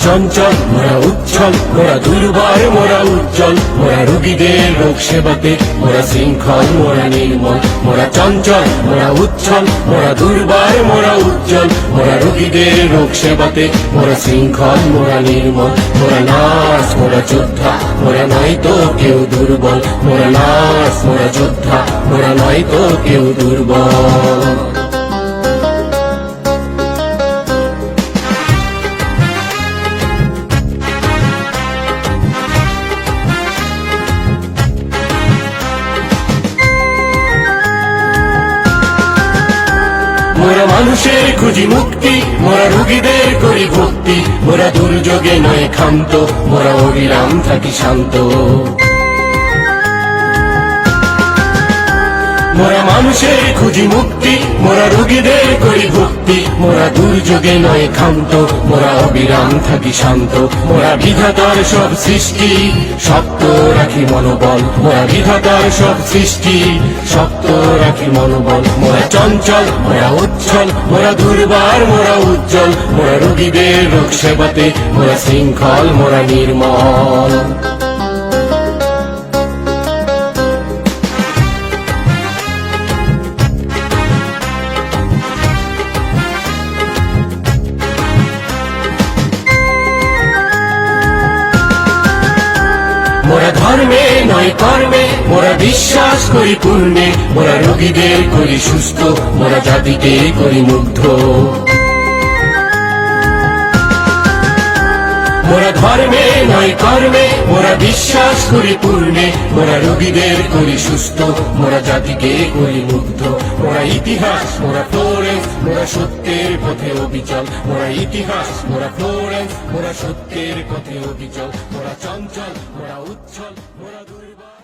চঞ্চল মোরা উচ্ছল মোরা দুর্বার মোরা উজ্জ্বল মোরা রোগীদের রোগ সেবাতে মোরা শৃঙ্খল মোরা নির্মল মোরা চঞ্চল মোরা উচ্ছল মোরা দুর্বার মোরা উজ্জ্বল মোরা রোগীদের রোগ সেবাতে মোরা শৃঙ্খল মোরা নির্মল মোরা নার্স মোরা যোদ্ধা মোরা নয় তো কেউ দুর্বল মোরা নার্স মোরা যোদ্ধা মোরা নয় তো কেউ দুর্বল। মোরা মানুষের খুঁজি মুক্তি মোরা রোগীদের করি ভক্তি মোরা দুর্যোগে নয় ক্ষান্ত মোরা অবিরাম থাকি শান্ত। মোরা মানুষের খুঁজি মুক্তি মোরা রোগীদের করি ভক্তি মোরা দুর্যোগে নয় ক্ষান্ত মোরা অবিরাম থাকি শান্ত। মোরা বিধাতার সব সৃষ্টি শক্ত রাখি মনোবল মোরা বিধাতার সব সৃষ্টি শক্ত রাখি মনোবল মোরা চঞ্চল মোরা উচ্ছল মোরা দুর্বার মোরা উজ্জ্বল মোরা রোগীদের রোগ সেবাতে মোরা শৃঙ্খল মোরা নির্মল। মোরা ধর্মে নয় কর্মে মোরা বিশ্বাস করি পূর্ণে মোরা রোগীদের করি সুস্থ মোরা জাতিকে করি মুগ্ধ। মোরা ধর্মে নয় কর্মে মোরা বিশ্বাস করি পূর্ণে মোরা রোগীদের করি সুস্থ মোরা জাতিকে করি মুগ্ধ। মোরা ইতিহাস মোরা ফ্লোরেন্স মোরা সত্যের পথে অবিচল মোরা ইতিহাস মোরা ফ্লোরেন্স মোরা সত্যের পথে অবিচল মোরা চঞ্চল মোরা উচ্ছল মোরা দুর্বল।